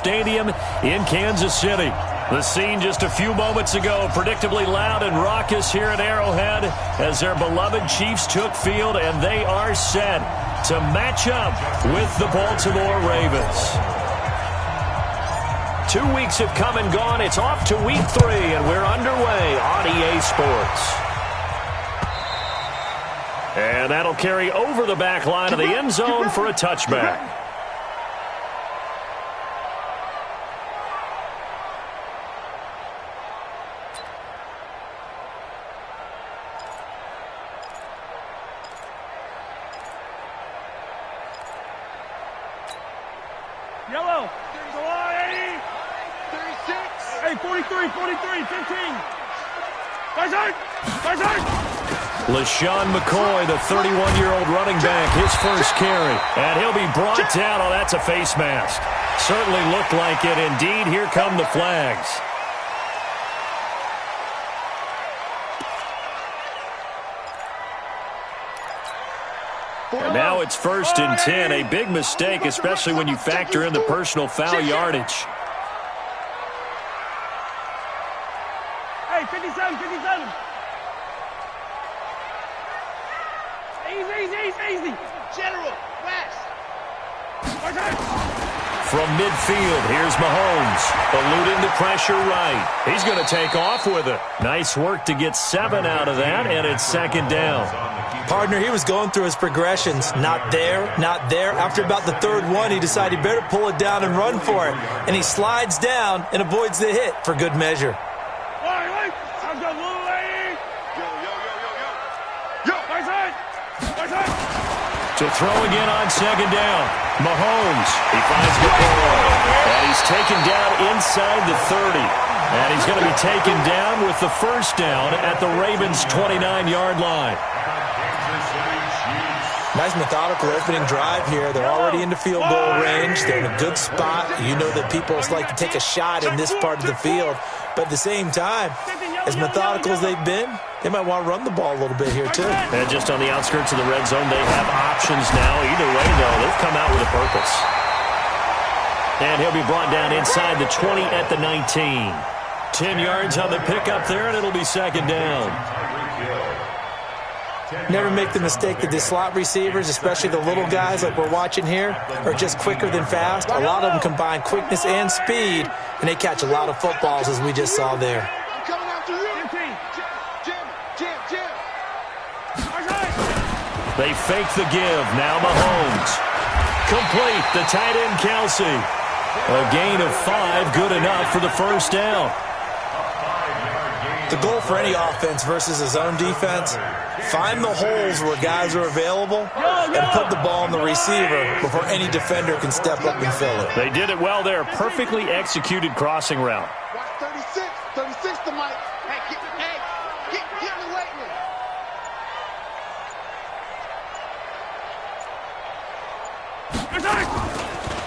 Stadium in Kansas City. The scene just a few moments ago, predictably loud and raucous here at Arrowhead as their beloved Chiefs took field, and they are set to match up with the Baltimore Ravens. 2 weeks have come and gone. It's off to week 3, and we're underway on EA Sports. And that'll carry over the back line of the end zone for a touchback. Yellow. 80. 36. Hey, 43, 43, 15. LaShawn McCoy, the 31-year-old running back, his first carry. And he'll be brought down. Oh, that's a face mask. Certainly looked like it. Indeed, here come the flags. And now it's 1st and 10. A big mistake, especially when you factor in the personal foul yardage. Hey, 57, 57. Easy. General, West. From midfield, here's Mahomes. Eluding the pressure right. He's going to take off with it. Nice work to get 7 out of that, and it's 2nd down. Partner, he was going through his progressions. Not there. After about the 3rd one, he decided he better pull it down and run for it. And he slides down and avoids the hit for good measure. To throw again on 2nd down. Mahomes, he finds McCoy. And he's taken down inside the 30. And he's going to be taken down with the 1st down at the Ravens' 29-yard line. Nice methodical opening drive here. They're already into field goal range. They're in a good spot. You know that people like to take a shot in this part of the field. But at the same time, as methodical as they've been, they might want to run the ball a little bit here, too. And just on the outskirts of the red zone, they have options now. Either way, though, they've come out with a purpose. And he'll be brought down inside the 20 at the 19. 10 yards on the pickup there, and it'll be 2nd down. Never make the mistake that the slot receivers, especially the little guys like we're watching here, are just quicker than fast. A lot of them combine quickness and speed, and they catch a lot of footballs, as we just saw there. They fake the give. Now Mahomes. Complete. The tight end, Kelsey. A gain of 5, good enough for the 1st down. The goal for any offense versus his own defense, find the holes where guys are available and put the ball on the receiver before any defender can step up and fill it. They did it well there. Perfectly executed crossing route. 36 to Mike. Hey, get me waiting.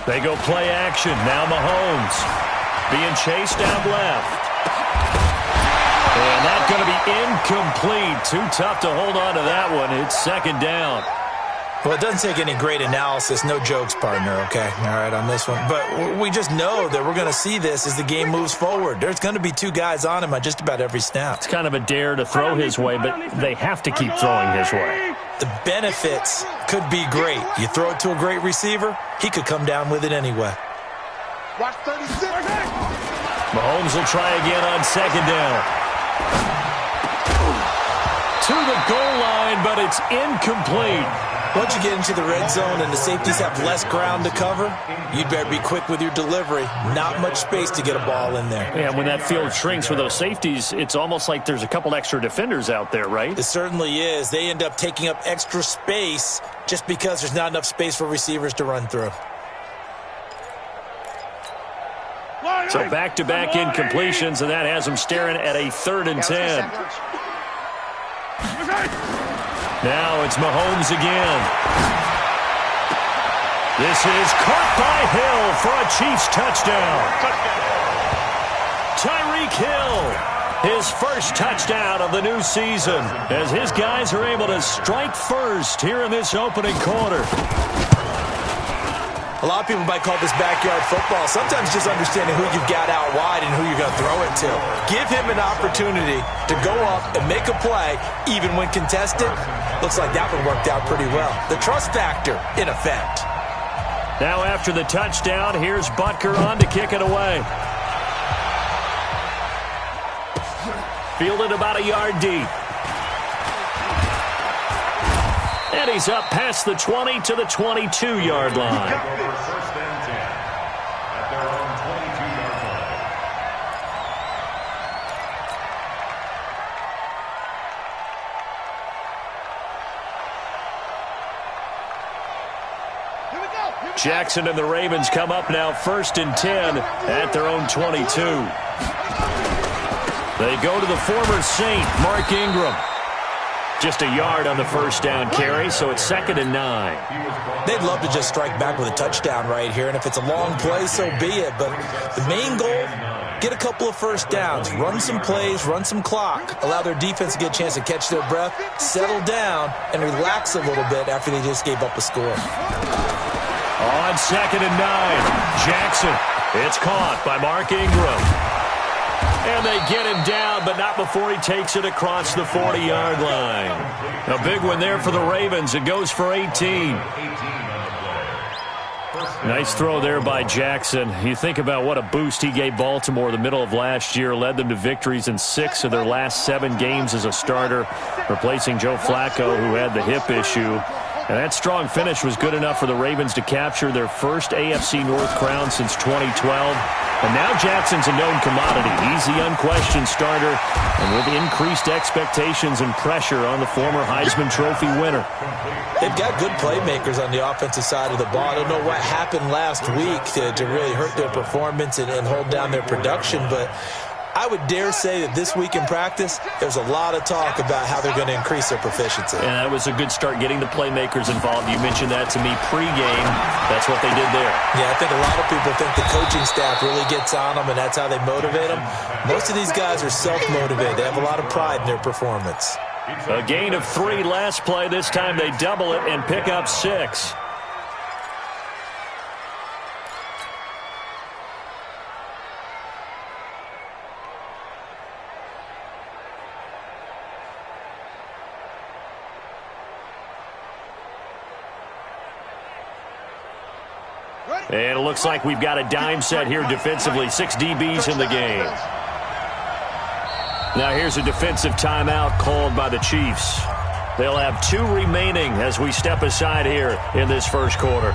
They go play action. Now Mahomes being chased out left. And that's going to be incomplete. Too tough to hold on to that one. It's 2nd down. Well, it doesn't take any great analysis. No jokes, partner, okay? All right, on this one. But we just know that we're going to see this as the game moves forward. There's going to be 2 guys on him on just about every snap. It's kind of a dare to throw his way, but they have to keep throwing his way. The benefits could be great. You throw it to a great receiver, he could come down with it anyway. Watch 36. Mahomes will try again on 2nd down. To the goal line, but it's incomplete. Once you get into the red zone and the safeties have less ground to cover, you'd better be quick with your delivery. Not much space to get a ball in there. Yeah, when that field shrinks with those safeties, it's almost like there's a couple extra defenders out there, right? It certainly is. They end up taking up extra space just because there's not enough space for receivers to run through. So back-to-back incompletions, and that has them staring at a 3rd and 10. Now it's Mahomes again. This is caught by Hill for a Chiefs touchdown. Tyreek Hill, his first touchdown of the new season, as his guys are able to strike first here in this opening quarter. A A lot of people might call this backyard football. Sometimes just understanding who you've got out wide and who you're going to throw it to. Give him an opportunity to go up and make a play, even when contested. Looks like that one worked out pretty well. The trust factor in effect. Now after the touchdown, here's Butker on to kick it away. Fielded about a yard deep. And he's up past the 20 to the 22-yard line. First and 10 at their own 22-yard line. Here we go. Jackson and the Ravens come up now 1st and 10 at their own 22. They go to the former Saint, Mark Ingram. Just a yard on the first down carry, so it's 2nd and 9. They'd love to just strike back with a touchdown right here, and if it's a long play, so be it. But the main goal, get a couple of first downs, run some plays, run some clock, allow their defense to get a chance to catch their breath, settle down, and relax a little bit after they just gave up a score. On 2nd and 9, Jackson. It's caught by Mark Ingram. And they get him down, but not before he takes it across the 40-yard line. A big one there for the Ravens. It goes for 18. Nice throw there by Jackson. You think about what a boost he gave Baltimore the middle of last year, led them to victories in 6 of their last 7 games as a starter, replacing Joe Flacco, who had the hip issue. And that strong finish was good enough for the Ravens to capture their first AFC North crown since 2012. And now Jackson's a known commodity. He's the unquestioned starter, and with increased expectations and pressure on the former Heisman Trophy winner. They've got good playmakers on the offensive side of the ball. I don't know what happened last week to really hurt their performance and hold down their production, but I would dare say that this week in practice, there's a lot of talk about how they're going to increase their proficiency. And that was a good start, getting the playmakers involved. You mentioned that to me pregame. That's what they did there. Yeah, I think a lot of people think the coaching staff really gets on them, and that's how they motivate them. Most of these guys are self-motivated. They have a lot of pride in their performance. A gain of 3 last play. This time they double it and pick up 6. And it looks like we've got a dime set here defensively. 6 DBs in the game. Now here's a defensive timeout called by the Chiefs. They'll have 2 remaining as we step aside here in this first quarter.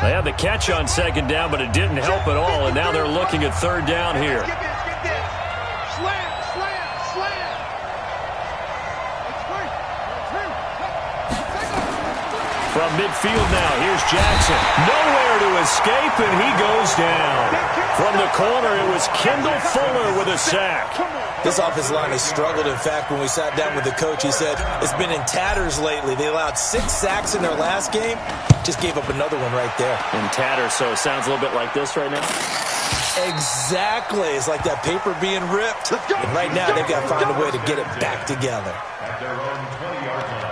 They had the catch on 2nd down, but it didn't help at all, and now they're looking at 3rd down here. Get this. Slam. From midfield now, here's Jackson. Nowhere to escape, and he goes down. From the corner, it was Kendall Fuller with a sack. This offensive line has struggled. In fact, when we sat down with the coach, he said it's been in tatters lately. They allowed 6 sacks in their last game. Just gave up another one right there. In tatters, so it sounds a little bit like this right now? Exactly. It's like that paper being ripped. And right now, they've got to find a way to get it back together. At their own 20-yard line.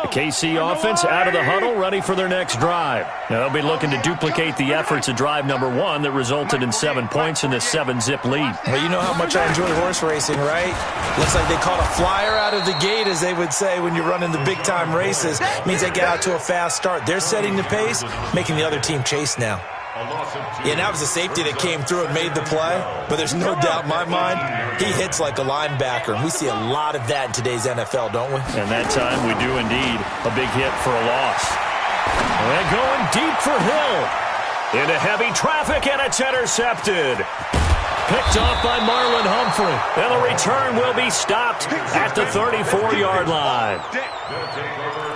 The KC offense out of the huddle, ready for their next drive. Now they'll be looking to duplicate the efforts of drive number 1 that resulted in 7 points in the 7-zip lead. Well, you know how much I enjoy horse racing, right? Looks like they caught a flyer out of the gate, as they would say when you're running the big-time races. Means they get out to a fast start. They're setting the pace, making the other team chase now. Yeah, and that was a safety that came through and made the play, but there's no doubt in my mind, he hits like a linebacker, and we see a lot of that in today's NFL, don't we? And that time we do indeed. A big hit for a loss. And going deep for Hill. Into heavy traffic, and it's intercepted. Picked off by Marlon Humphrey. And the return will be stopped at the 34-yard line.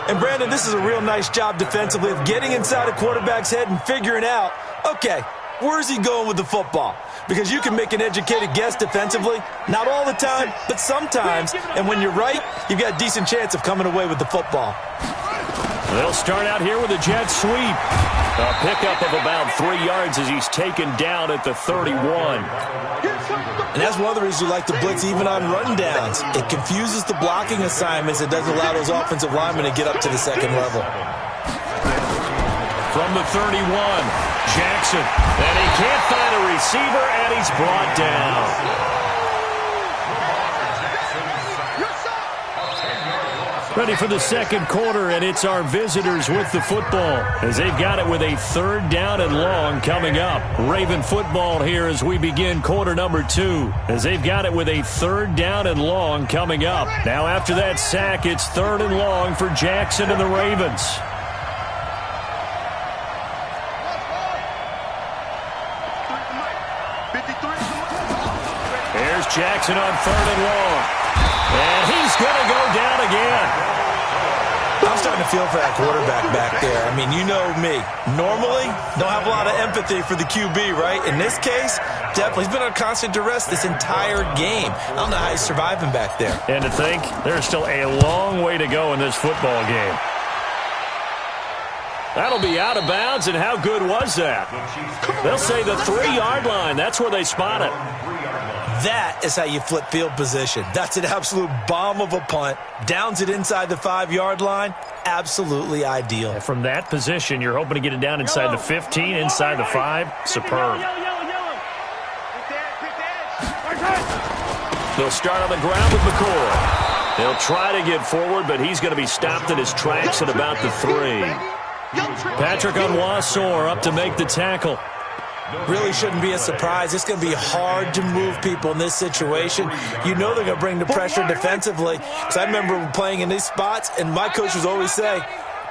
And, Brandon, this is a real nice job defensively of getting inside a quarterback's head and figuring out, okay, where's he going with the football? Because you can make an educated guess defensively. Not all the time, but sometimes. And when you're right, you've got a decent chance of coming away with the football. They'll start out here with a jet sweep. A pickup of about 3 yards as he's taken down at the 31. And that's one of the reasons you like to blitz even on rundowns. It confuses the blocking assignments. It doesn't allow those offensive linemen to get up to the second level. From the 31, Jackson. And he can't find a receiver, and he's brought down. Ready for the second quarter, and it's our visitors with the football as they've got it with a 3rd down and long coming up. Raven football here as we begin quarter number 2 as they've got it with a 3rd down and long coming up. Now after that sack, it's 3rd and long for Jackson and the Ravens. Here's Jackson on 3rd and long. And he's going to go down again. I'm starting to feel for that quarterback back there. I mean, you know me. Normally, don't have a lot of empathy for the QB, right? In this case, definitely. He's been under constant duress this entire game. I don't know how he's surviving back there. And to think, there's still a long way to go in this football game. That'll be out of bounds, and how good was that? They'll say the 3-yard line. That's where they spot it. That is how you flip field position. That's an absolute bomb of a punt. Downs it inside the 5-yard line. Absolutely ideal. And from that position, you're hoping to get it down inside the 15, inside the 5. Superb. They'll start on the ground with McCoy. He'll try to get forward, but he's going to be stopped in his tracks at about the 3. Patrick Onwuasor up to make the tackle. Really shouldn't be a surprise. It's going to be hard to move people in this situation. You know they're going to bring the pressure defensively. Because I remember playing in these spots, and my coaches always say,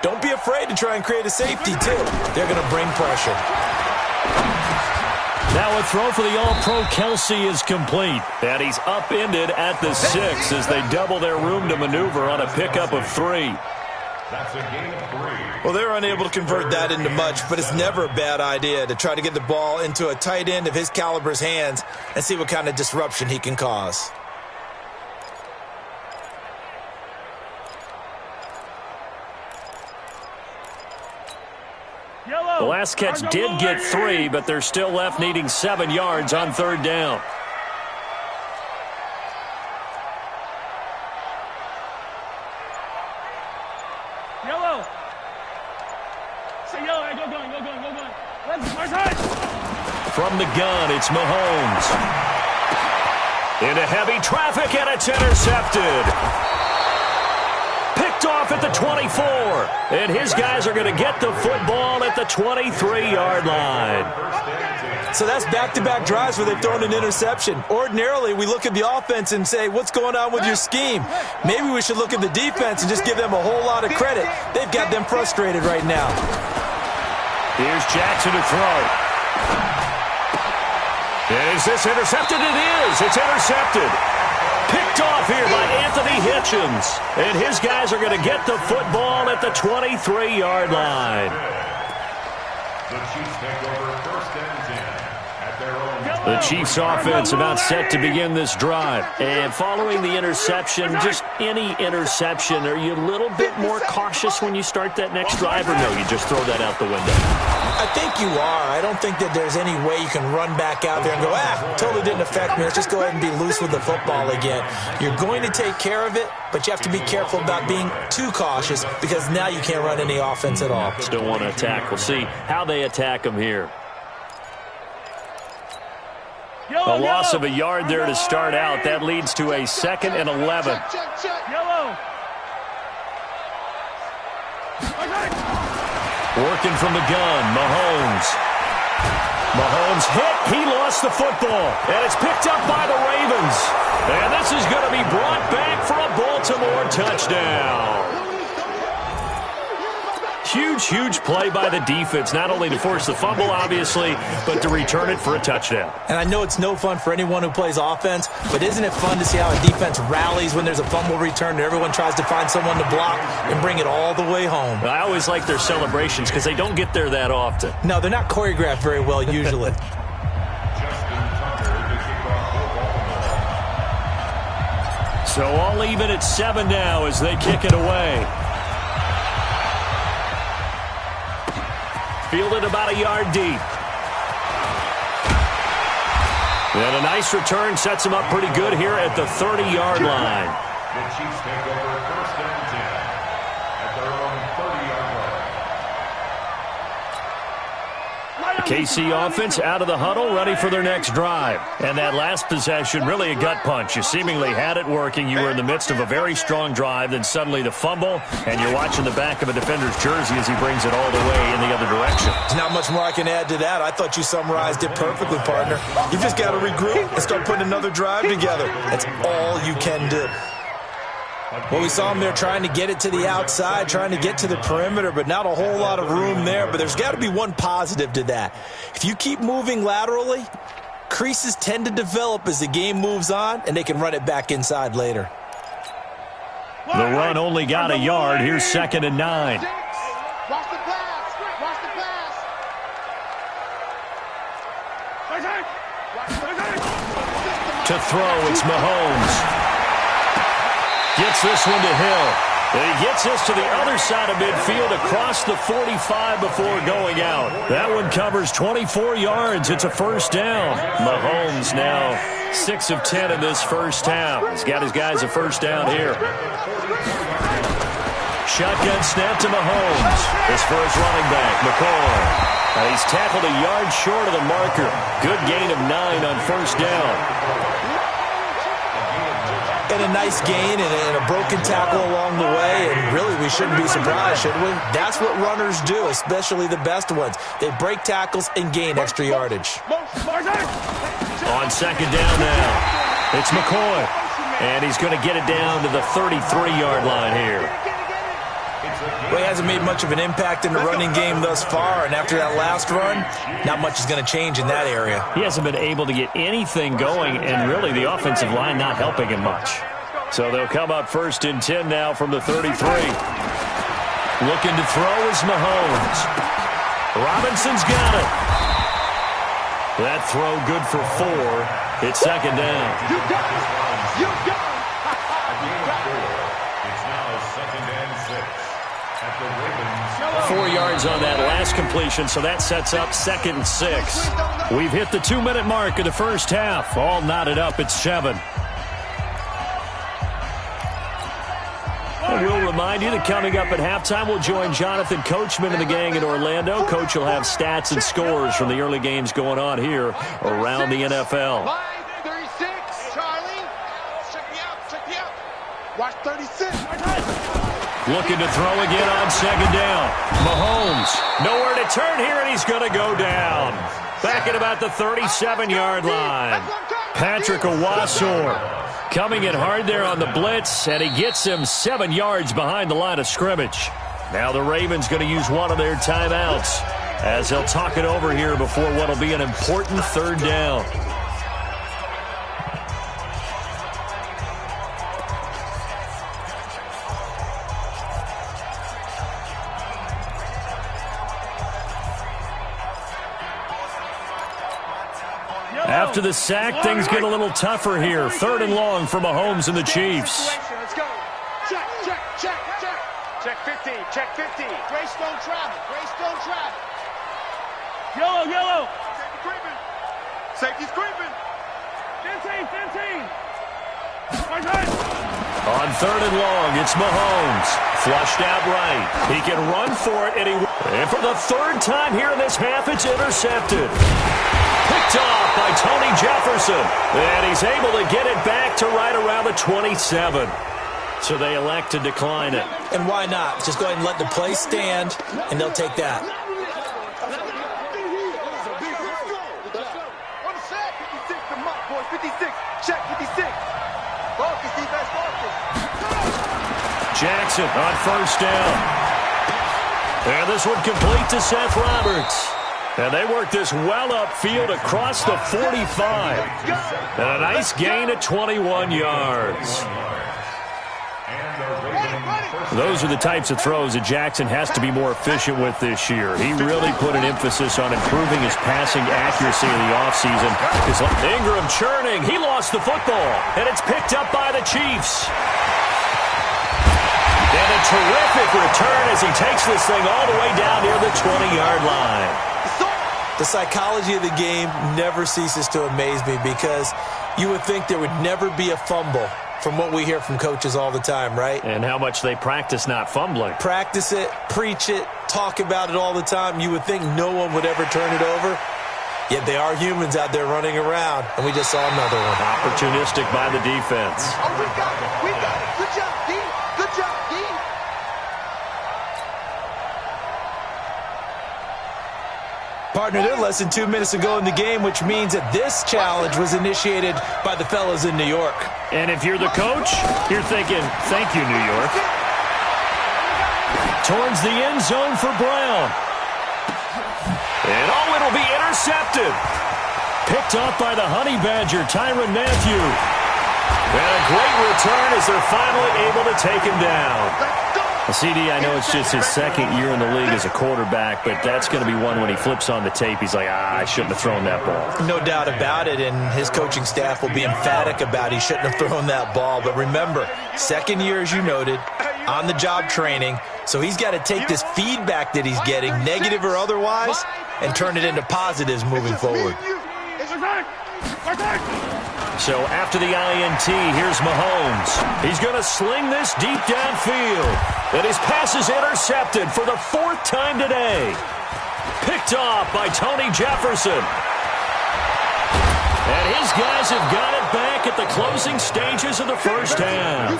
don't be afraid to try and create a safety, too. They're going to bring pressure. Now a throw for the All-Pro Kelsey is complete. And he's upended at the 6 as they double their room to maneuver on a pickup of 3. That's a gain of 3. Well, they're unable to convert that into much, but it's never a bad idea to try to get the ball into a tight end of his caliber's hands and see what kind of disruption he can cause. The last catch did get 3, but they're still left needing 7 yards on 3rd down. From the gun, it's Mahomes. Into heavy traffic, and it's intercepted. Picked off at the 24. And his guys are going to get the football at the 23-yard line. So that's back-to-back drives where they've thrown an interception. Ordinarily, we look at the offense and say, what's going on with your scheme? Maybe we should look at the defense and just give them a whole lot of credit. They've got them frustrated right now. Here's Jackson to throw. Is this intercepted? It is. It's intercepted. Picked off here by Anthony Hitchens. And his guys are going to get the football at the 23-yard line. The Chiefs take over 1st and 10 at their own. The Chiefs offense about set to begin this drive. And following the interception, just any interception, are you a little bit more cautious when you start that next drive, or no, you just throw that out the window? I think you are. I don't think that there's any way you can run back out there and go, totally didn't affect me. Let's just go ahead and be loose with the football again. You're going to take care of it, but you have to be careful about being too cautious because now you can't run any offense at all. Still want to attack. We'll see how they attack them here. A loss of a yard there to start out. That leads to a 2nd and 11. Working from the gun, Mahomes. Mahomes hit. He lost the football. And it's picked up by the Ravens. And this is going to be brought back for a Baltimore touchdown. Huge play by the defense, not only to force the fumble, obviously, but to return it for a touchdown. And I know it's no fun for anyone who plays offense, but isn't it fun to see how a defense rallies when there's a fumble return and everyone tries to find someone to block and bring it all the way home? I always like their celebrations because they don't get there that often. No, they're not choreographed very well usually. So all even at 7 now as they kick it away. fielded about a yard deep. And a nice return sets him up pretty good here at the 30-yard line. The Chiefs take over first and 10 at their own 30-yard line. KC offense out of the huddle, ready for their next drive. And that last possession, really a gut punch. You seemingly had it working. You were in the midst of a very strong drive, then suddenly the fumble, and you're watching the back of a defender's jersey as he brings it all the way in the other direction. There's not much more I can add to that. I thought you summarized it perfectly, partner. You just got to regroup and start putting another drive together. That's all you can do. Well, we saw him there trying to get it to the outside, trying to get to the perimeter, but not a whole lot of room there. But there's got to be one positive to that. If you keep moving laterally, creases tend to develop as the game moves on, and they can run it back inside later. The run only got a yard. Here's 2nd and 9. Watch the pass. Watch the pass. To throw, it's Mahomes. Gets this one to Hill. And he gets this to the other side of midfield across the 45 before going out. That one covers 24 yards. It's a first down. Mahomes now 6 of 10 in this first half. He's got his guys a first down here. Shotgun snap to Mahomes. His first running back, McCoy. And he's tackled a yard short of the marker. Good gain of 9 on first down. And a nice gain and a broken tackle along the way, and really we shouldn't be surprised, should we? That's what runners do, especially the best ones. They break tackles and gain extra yardage. On second down now, it's McCoy, and he's going to get it down to the 33-yard line here. Well, he hasn't made much of an impact in the running game thus far, and after that last run, not much is going to change in that area. He hasn't been able to get anything going, and really the offensive line not helping him much. So they'll come up 1st and 10 now from the 33. Looking to throw is Mahomes. Robinson's got it. That throw good for 4. It's 2nd down. You got it. You got it. A gain of 4. It's now 2nd and 6 at the Ravens. 4 yards on that last completion, so that sets up 2nd and 6. We've hit the 2-minute mark of the first half. All knotted up at 7. And we'll remind you that coming up at halftime, we'll join Jonathan Coachman and the gang in Orlando. Coach will have stats and scores from the early games going on here around the NFL. 36, Charlie. Check me out. Check me out. Watch 36. Looking to throw again on 2nd down. Mahomes, nowhere to turn here, and he's going to go down. Back at about the 37-yard line. Patrick Owasor coming in hard there on the blitz, and he gets him 7 yards behind the line of scrimmage. Now the Ravens going to use one of their timeouts as they'll talk it over here before what will be an important 3rd down. After the sack, things get a little tougher here. 3rd and long for Mahomes and the Chiefs. Let's go. Check, check, check, check. Check 15, check 15. Greystone travel, Greystone travel. Yellow, yellow. Safety creeping. Safety's creeping. 15. On 3rd and long, it's Mahomes. Flushed out right. He can run for it, and for the 3rd time here in this half, it's intercepted. Picked off by Tony Jefferson. And he's able to get it back to right around the 27. So they elect to decline it. And why not? Just go ahead and let the play stand, and they'll take that. On the set. 56, the muck, boy. 56. Check 56. Focus, defense, focus. Jackson on 1st down. And this one complete to Seth Roberts. And they work this well upfield across the 45. And a nice gain at 21 yards. Those are the types of throws that Jackson has to be more efficient with this year. He really put an emphasis on improving his passing accuracy in the offseason. Ingram churning. He lost the football. And it's picked up by the Chiefs. And a terrific return as he takes this thing all the way down near the 20-yard line. The psychology of the game never ceases to amaze me because you would think there would never be a fumble from what we hear from coaches all the time, right? And how much they practice not fumbling. Practice it, preach it, talk about it all the time. You would think no one would ever turn it over. Yet they are humans out there running around, and we just saw another one. Opportunistic by the defense. Oh, we got it. We got it. Good job, D. Good job, D. Partner, they're less than 2 minutes ago in the game, which means that this challenge was initiated by the fellas in New York. And if you're the coach, you're thinking, thank you, New York. Towards the end zone for Brown. And it'll be intercepted. Picked off by the Honey Badger, Tyrann Mathieu. And a great return as they're finally able to take him down. CD, I know it's just his second year in the league as a quarterback, but that's going to be one when he flips on the tape, he's like, I shouldn't have thrown that ball. No doubt about it, and his coaching staff will be emphatic about he shouldn't have thrown that ball. But remember, second year, as you noted, on-the-job training, so he's got to take this feedback that he's getting, negative or otherwise, and turn it into positives moving forward. So after the INT, here's Mahomes. He's going to sling this deep downfield. And his pass is intercepted for the fourth time today. Picked off by Tony Jefferson. And his guys have got it back at the closing stages of the first half.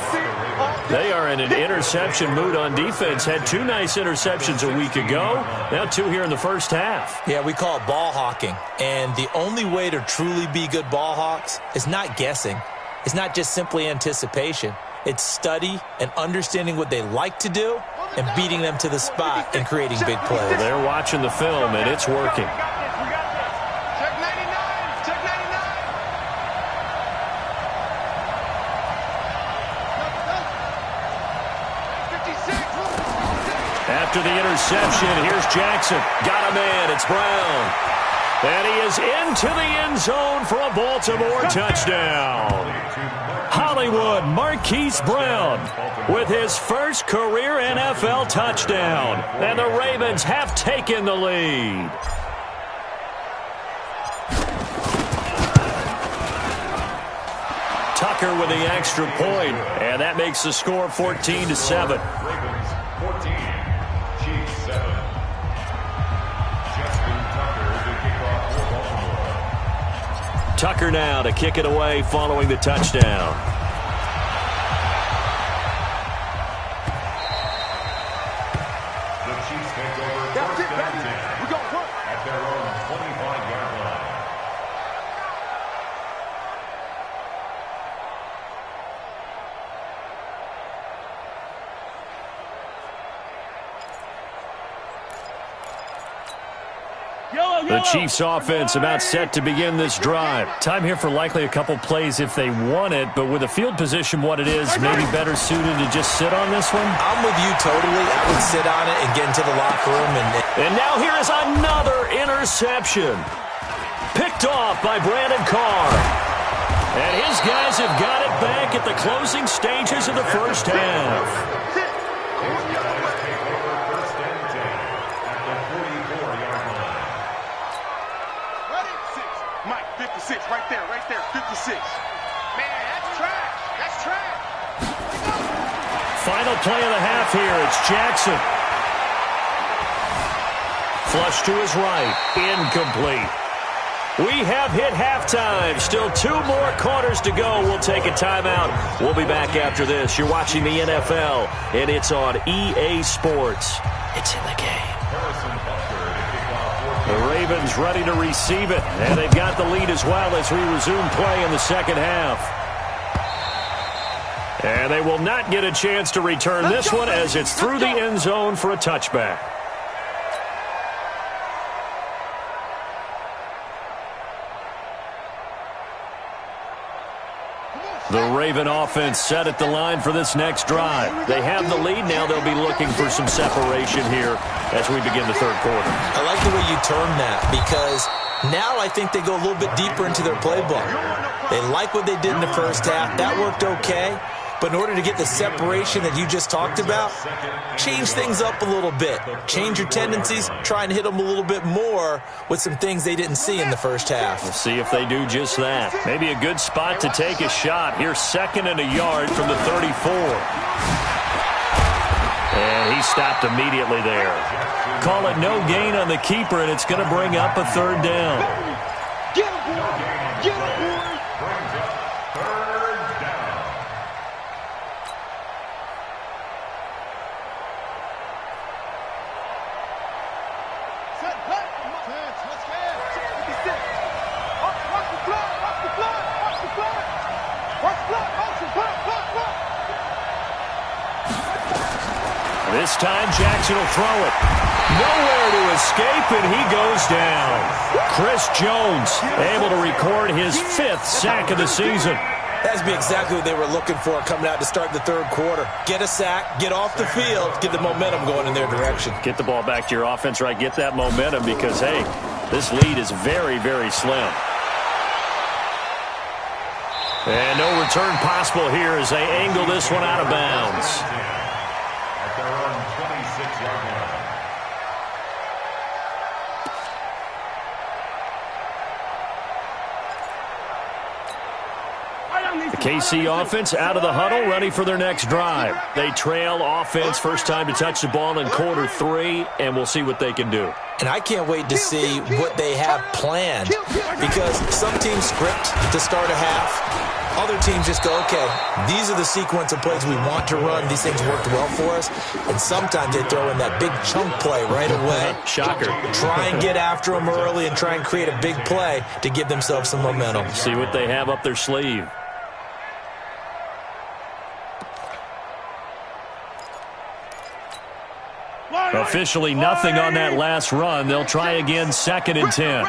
They are in an interception mood on defense. Had 2 nice interceptions a week ago. Now 2 here in the first half. Yeah, we call it ball hawking. And the only way to truly be good ball hawks is not guessing. It's not just simply anticipation. It's study and understanding what they like to do and beating them to the spot and creating big plays. They're watching the film, and it's working. After the interception, here's Jackson. Got a man. It's Brown. And he is into the end zone for a Baltimore touchdown. Hollywood Marquise Brown with his first career NFL touchdown. And the Ravens have taken the lead. Tucker with the extra point, and that makes the score 14-7. Ravens 14, Chiefs 7. Justin Tucker to kick off for Baltimore. Tucker now to kick it away following the touchdown. The Chiefs take over first and 10 at their own 25-yard line. The Chiefs offense about set to begin this drive. Time here for likely a couple plays if they want it, but with the field position what it is, maybe better suited to just sit on this one? I'm with you totally. I would sit on it and get into the locker room. And now here is another interception. Picked off by Brandon Carr. And his guys have got it back at the closing stages of the first half. His guys take over first and 10 at the 44-yard line. Ready? 6. Mike, 56. Right there, 56. Man, that's trash. That's trash. Final play of the half here. It's Jackson. Flush to his right. Incomplete. We have hit halftime. Still 2 more quarters to go. We'll take a timeout. We'll be back after this. You're watching the NFL, and it's on EA Sports. It's in the game. The Ravens ready to receive it, and they've got the lead as well as we resume play in the second half. And they will not get a chance to return this one as it's through the end zone for a touchback. The Raven offense set at the line for this next drive. They have the lead. Now they'll be looking for some separation here as we begin the third quarter. I like the way you term that because now I think they go a little bit deeper into their playbook. They like what they did in the first half. That worked okay. But in order to get the separation that you just talked about, change things up a little bit. Change your tendencies, try and hit them a little bit more with some things they didn't see in the first half. We'll see if they do just that. Maybe a good spot to take a shot. Here's 2nd and a yard from the 34. And he stopped immediately there. Call it no gain on the keeper, and it's going to bring up a 3rd down. Get him, boy! Get him, boy! Brings up 3rd down. Set, cut! Let's go! Watch the blood! Watch the blood! Watch the blood! Watch the blood! Motion! Blood! This time, Jackson will throw it. Nowhere to escape, and he goes down. Chris Jones able to record his 5th sack of the season. That's exactly what they were looking for coming out to start the 3rd quarter. Get a sack, get off the field, get the momentum going in their direction. Get the ball back to your offense, right? Get that momentum because, hey, this lead is very, very slim. And no return possible here as they angle this one out of bounds. At their own 26-yard line. The KC offense out of the huddle, ready for their next drive. They trail offense, first time to touch the ball in quarter 3, and we'll see what they can do. And I can't wait to see what they have planned, because some teams script to start a half. Other teams just go, okay, these are the sequence of plays we want to run. These things worked well for us. And sometimes they throw in that big chunk play right away. Shocker. Try and get after them early and try and create a big play to give themselves some momentum. See what they have up their sleeve. Officially nothing on that last run. They'll try again, 2nd and 10.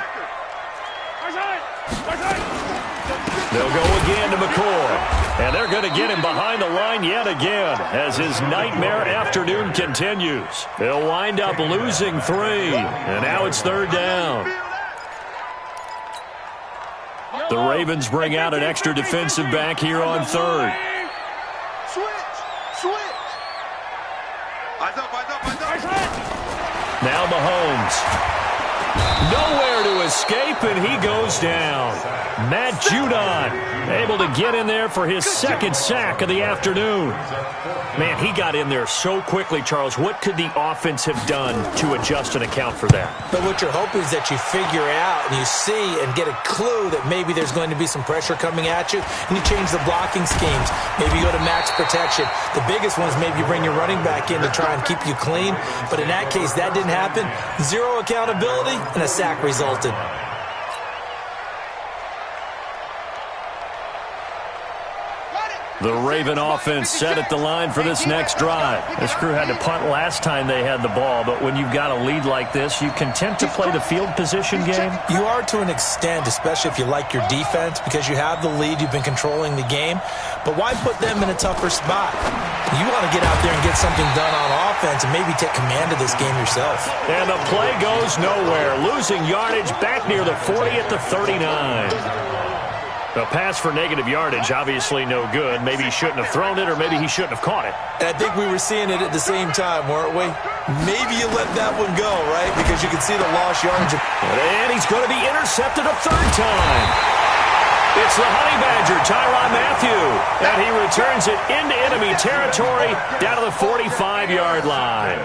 They'll go again to McCoy. And they're going to get him behind the line yet again as his nightmare afternoon continues. They'll wind up losing 3. And now it's 3rd down. The Ravens bring out an extra defensive back here on 3rd. Switch! Eyes up! Now Mahomes. Nowhere to escape, and he goes down. Matt Judon able to get in there for his 2nd sack of the afternoon. Man, he got in there so quickly, Charles. What could the offense have done to adjust and account for that? But what you're hoping is that you figure out and you see and get a clue that maybe there's going to be some pressure coming at you, and you change the blocking schemes. Maybe you go to max protection. The biggest one is maybe you bring your running back in to try and keep you clean. But in that case, that didn't happen. 0 accountability, and a sack resulted. The Raven offense set at the line for this next drive. This crew had to punt last time they had the ball, but when you've got a lead like this, you content to play the field position game? You are to an extent, especially if you like your defense, because you have the lead, you've been controlling the game. But why put them in a tougher spot? You want to get out there and get something done on offense and maybe take command of this game yourself. And the play goes nowhere, losing yardage back near the 40 at the 39. A pass for negative yardage, obviously no good. Maybe he shouldn't have thrown it, or maybe he shouldn't have caught it. And I think we were seeing it at the same time, weren't we? Maybe you let that one go, right? Because you can see the lost yardage. And he's going to be intercepted a 3rd time. It's the Honey Badger, Tyrann Mathieu. And he returns it into enemy territory down to the 45-yard line.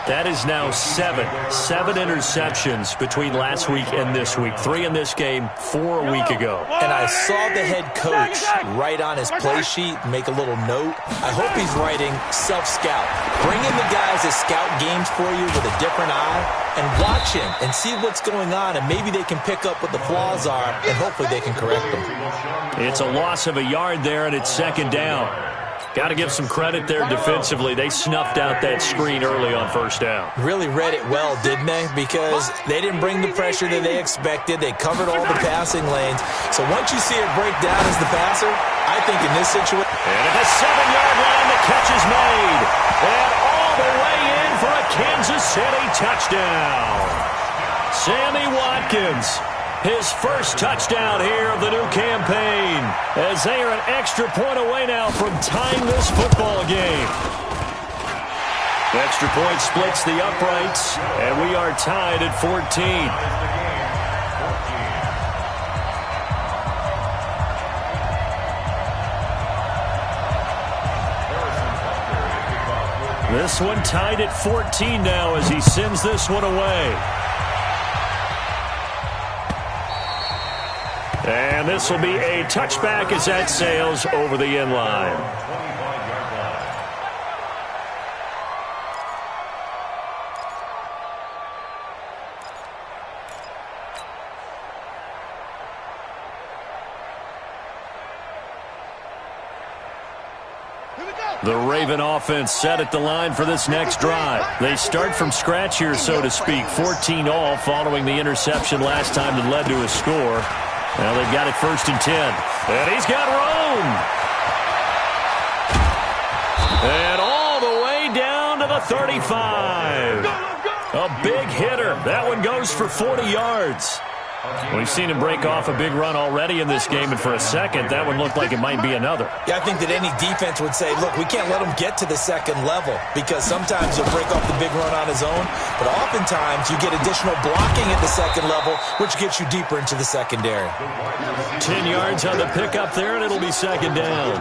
That is now 7 interceptions between last week and this week. 3 in this game, 4 a week ago. And I saw the head coach write on his play sheet, make a little note. I hope he's writing self-scout. Bring in the guys that scout games for you with a different eye and watch him and see what's going on, and maybe they can pick up what the flaws are, and hopefully they can correct them. It's a loss of a yard there, and it's 2nd down. Got to give some credit there defensively. They snuffed out that screen early on 1st down. Really read it well, didn't they? Because they didn't bring the pressure that they expected. They covered all the passing lanes. So once you see it break down as the passer, I think in this situation... And at the 7-yard line, the catch is made. And all the way in for a Kansas City touchdown. Sammy Watkins. his first touchdown here of the new campaign, as they are an extra point away now from tying this football game. Extra point splits the uprights, and we are tied at 14. This one tied at 14 now as he sends this one away. And this will be a touchback as that sails over the end line. The Raven offense set at the line for this next drive. They start from scratch here, so to speak. 14 all following the interception last time that led to a score. Now they've got it 1st and 10. And he's got room. And all the way down to the 35. A big hitter. That one goes for 40 yards. We've seen him break off a big run already in this game, and for a second, that one looked like it might be another. Yeah, I think that any defense would say, look, we can't let him get to the second level, because sometimes he'll break off the big run on his own, but oftentimes you get additional blocking at the second level, which gets you deeper into the secondary. 10 yards on the pickup there, and it'll be second down.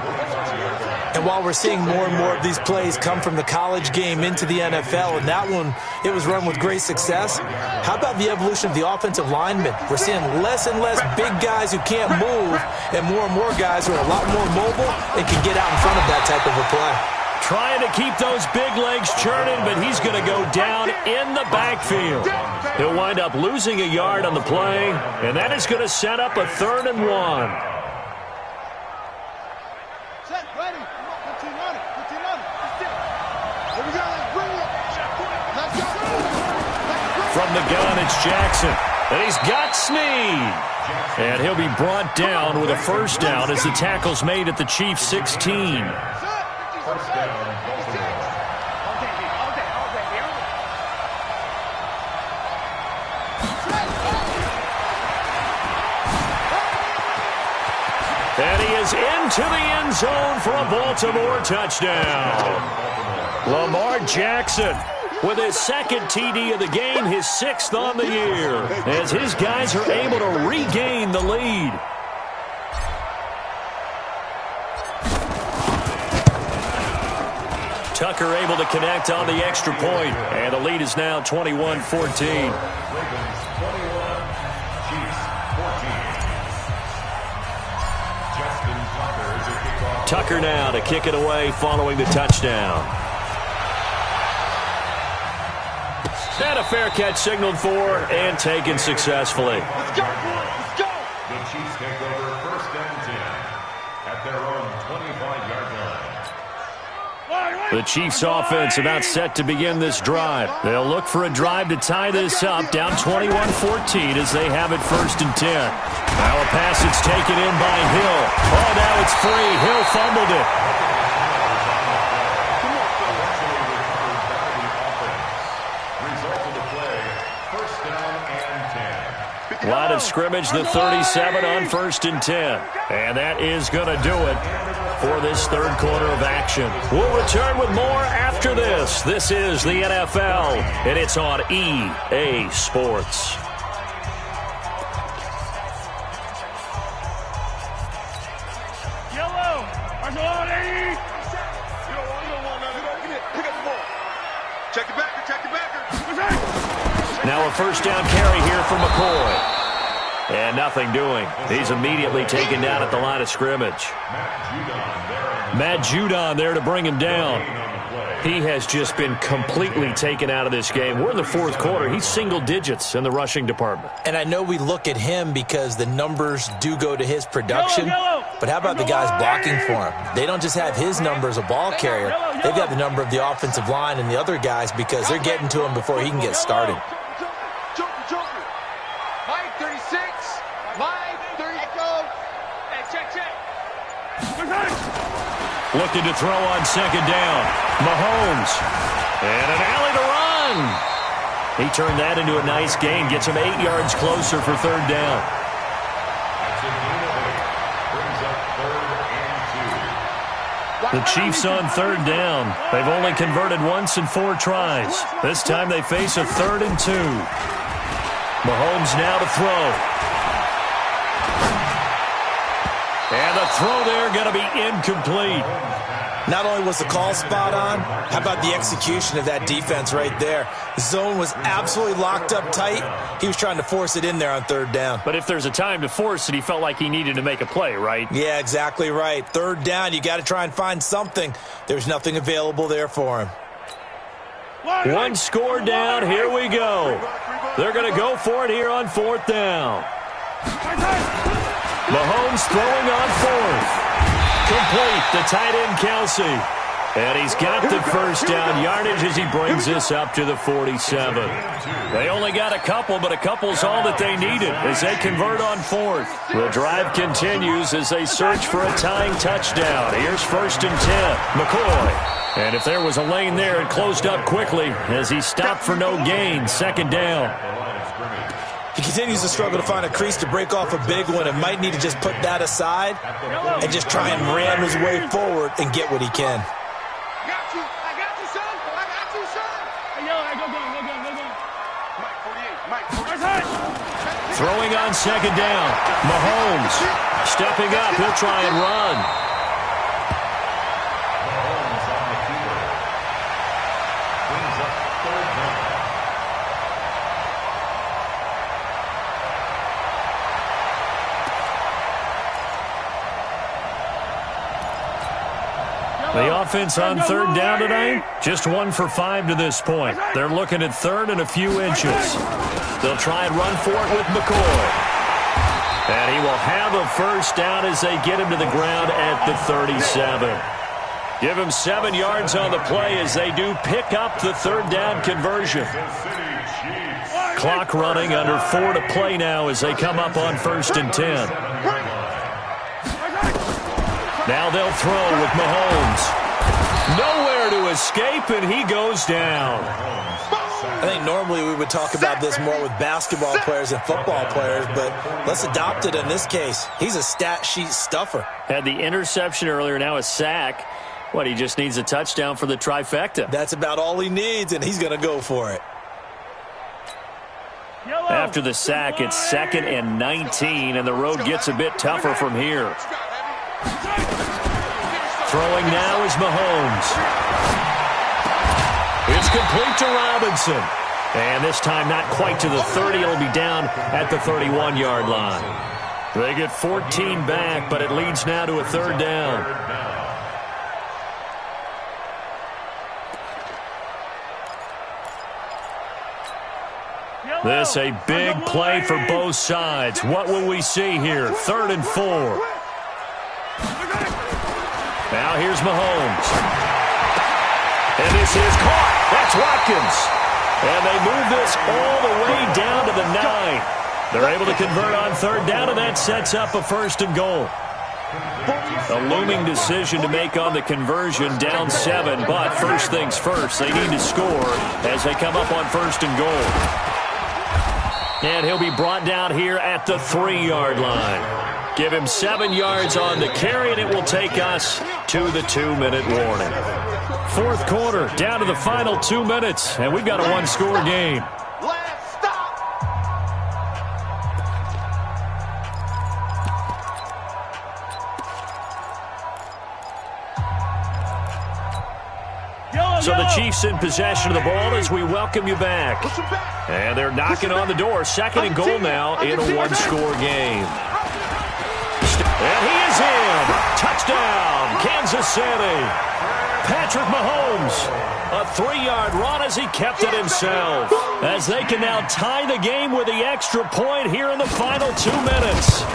And while we're seeing more and more of these plays come from the college game into the NFL, and that one, it was run with great success, how about the evolution of the offensive linemen? We're seeing less and less big guys who can't move and more guys who are a lot more mobile and can get out in front of that type of a play. Trying to keep those big legs churning, but he's going to go down in the backfield. He'll wind up losing a yard on the play, and that is going to set up a 3rd and 1. From the gun, it's Jackson. And he's got Snead. And he'll be brought down with a 1st down as the tackle's made at the Chiefs' 16. And he is into the end zone for a Baltimore touchdown. Lamar Jackson with his 2nd TD of the game, his 6th on the year, as his guys are able to regain the lead. Tucker able to connect on the extra point, and the lead is now 21-14. Tucker now to kick it away following the touchdown. And a fair catch signaled for and taken successfully. Let's go, boys. Let's go. The Chiefs take over 1st and 10 at their own 25-yard line. The Chiefs offense about set to begin this drive. They'll look for a drive to tie this up, down 21-14 as they have it 1st and 10. Now a pass that's taken in by Hill. Oh, now it's free. Hill fumbled it. Line of scrimmage, the 37 on 1st and 10. And that is going to do it for this 3rd quarter of action. We'll return with more after this. This is the NFL, and it's on EA Sports. Yellow. Arsolani. You don't want nothing. Pick up the ball. Check your backer. Check your backer. Now a 1st down carry here for McCoy. And nothing doing. He's immediately taken down at the line of scrimmage. Matt Judon there to bring him down. He has just been completely taken out of this game. We're in the 4th quarter. He's single digits in the rushing department. And I know we look at him because the numbers do go to his production, but how about the guys blocking for him? They don't just have his number as a ball carrier. They've got the number of the offensive line and the other guys because they're getting to him before he can get started. Mike 36. Mike 30. Echo. Hey, check. Looking to throw on 2nd down. Mahomes. And an alley to run. He turned that into a nice gain. Gets him 8 yards closer for third down. The Chiefs on third down. They've only converted once in 4 tries. This time they face a 3rd and 2. Mahomes now to throw. And the throw there going to be incomplete. Not only was the call spot on, how about the execution of that defense right there? The zone was absolutely locked up tight. He was trying to force it in there on third down. But if there's a time to force it, he felt like he needed to make a play, right? Yeah, exactly right. Third down, you got to try and find something. There's nothing available there for him. One score down. Here we go. They're going to go for it here on 4th down. Mahomes throwing on 4th. Complete to tight end Kelsey. And he's got the first down yardage as he brings this up to the 47. They only got a couple, but a couple's all that they needed as they convert on 4th. The drive continues as they search for a tying touchdown. Here's 1st and 10. McCoy. And if there was a lane there, it closed up quickly as he stopped for no gain. 2nd down. He continues to struggle to find a crease to break off a big one and might need to just put that aside and just try and ram his way forward and get what he can. I got you, son. I got you, son. Hey, yo, go. Mike 48. Throwing on 2nd down. Mahomes stepping up. He'll try and run. The offense on 3rd down tonight, just 1 for 5 to this point. They're looking at 3rd and a few inches. They'll try and run for it with McCoy. And he will have a first down as they get him to the ground at the 37. Give him 7 yards on the play as they do pick up the 3rd down conversion. Clock running, under 4 to play now as they come up on 1st and 10. Now they'll throw with Mahomes. Nowhere to escape, and he goes down. I think normally we would talk about this more with basketball players and football players, but let's adopt it in this case. He's a stat sheet stuffer. Had the interception earlier, now a sack. What, he just needs a touchdown for the trifecta. That's about all he needs, and he's going to go for it. After the sack, it's 2nd and 19, and the road gets a bit tougher from here. Throwing now is Mahomes. It's complete to Robinson. And this time not quite to the 30. It'll be down at the 31-yard line. They get 14 back, but it leads now to a 3rd down. This a big play for both sides. What will we see here? 3rd and 4. Now here's Mahomes. And this is caught. That's Watkins. And they move this all the way down to the 9. They're able to convert on 3rd down, and that sets up a 1st and goal. A looming decision to make on the conversion, down 7. But first things first, they need to score as they come up on 1st and goal. And he'll be brought down here at the 3-yard line. Give him 7 yards on the carry, and it will take us to the 2-minute warning. 4th quarter, down to the final 2 minutes, and we've got a 1-score game. Last stop. So the Chiefs in possession of the ball as we welcome you back. And they're knocking on the door. 2nd and goal now in a 1-score game. And he is in. Touchdown, Kansas City. Patrick Mahomes, a 3-yard run as he kept it himself. As they can now tie the game with the extra point here in the final 2 minutes.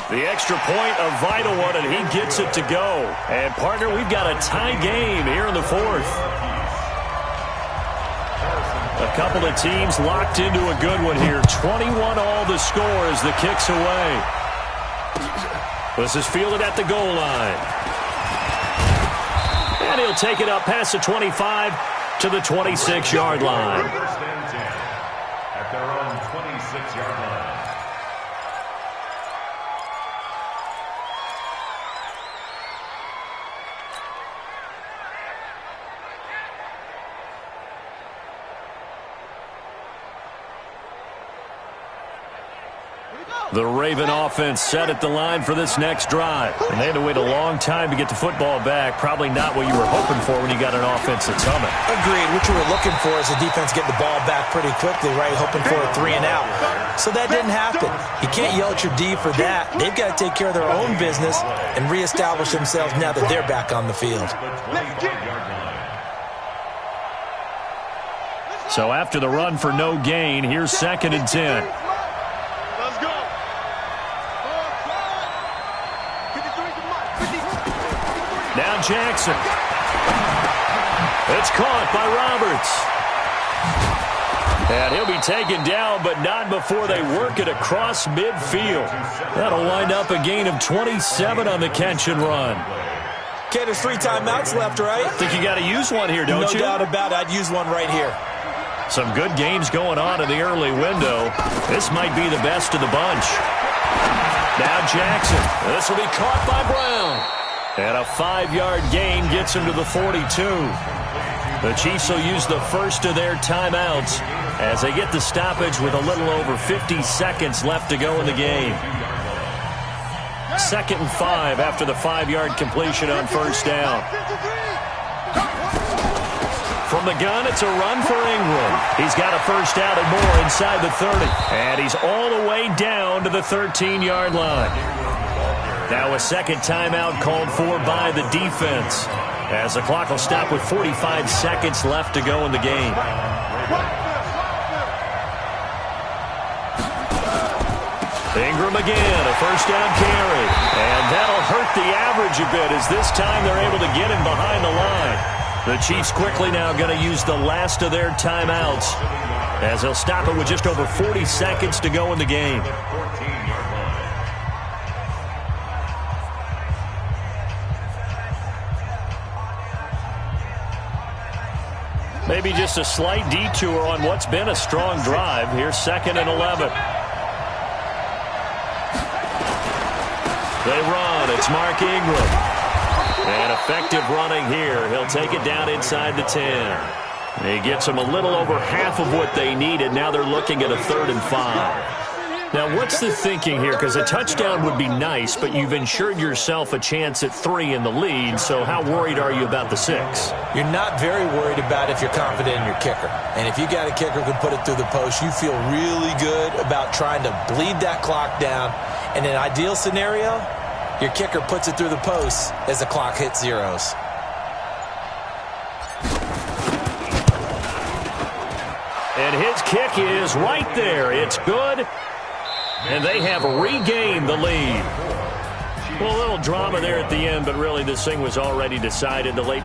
The extra point, a vital one, and he gets it to go. And, partner, we've got a tie game here in the 4th. A couple of teams locked into a good one here. 21 all the score as the kick's away. This is fielded at the goal line. And he'll take it up past the 25 to the 26-yard line. First and 10 at their own 26-yard line. The Raven offense set at the line for this next drive. And they had to wait a long time to get the football back. Probably not what you were hoping for when you got an offense that's humming. Agreed. What you were looking for is the defense getting the ball back pretty quickly, right? Hoping for a 3 and out. So that didn't happen. You can't yell at your D for that. They've got to take care of their own business and reestablish themselves now that they're back on the field. So after the run for no gain, here's 2nd and 10. Now Jackson. It's caught by Roberts. And he'll be taken down, but not before they work it across midfield. That'll wind up a gain of 27 on the catch and run. Okay, there's 3 timeouts left, right? Think you got to use one here, don't you? No doubt about it. I'd use one right here. Some good games going on in the early window. This might be the best of the bunch. Now Jackson. This will be caught by Brown. And a 5-yard gain gets him to the 42. The Chiefs will use the first of their timeouts as they get the stoppage with a little over 50 seconds left to go in the game. 2nd and 5 after the 5-yard completion on first down. From the gun, it's a run for Ingram. He's got a first down and more inside the 30. And he's all the way down to the 13-yard line. Now a second timeout called for by the defense, as the clock will stop with 45 seconds left to go in the game. Ingram again, a first down carry. And that'll hurt the average a bit, as this time they're able to get him behind the line. The Chiefs quickly now going to use the last of their timeouts, as they'll stop it with just over 40 seconds to go in the game. Maybe just a slight detour on what's been a strong drive. Here's 2nd and 11. They run. It's Mark Ingram. And effective running here. He'll take it down inside the 10. He gets them a little over half of what they needed. Now they're looking at a 3rd and 5. Now, what's the thinking here? Because a touchdown would be nice, but you've ensured yourself a chance at 3 in the lead. So how worried are you about the 6? You're not very worried about if you're confident in your kicker. And if you got a kicker who can put it through the post, you feel really good about trying to bleed that clock down. In an ideal scenario, your kicker puts it through the post as the clock hits zeros. And his kick is right there. It's good. And they have regained the lead. Well, a little drama there at the end, but really this thing was already decided. The late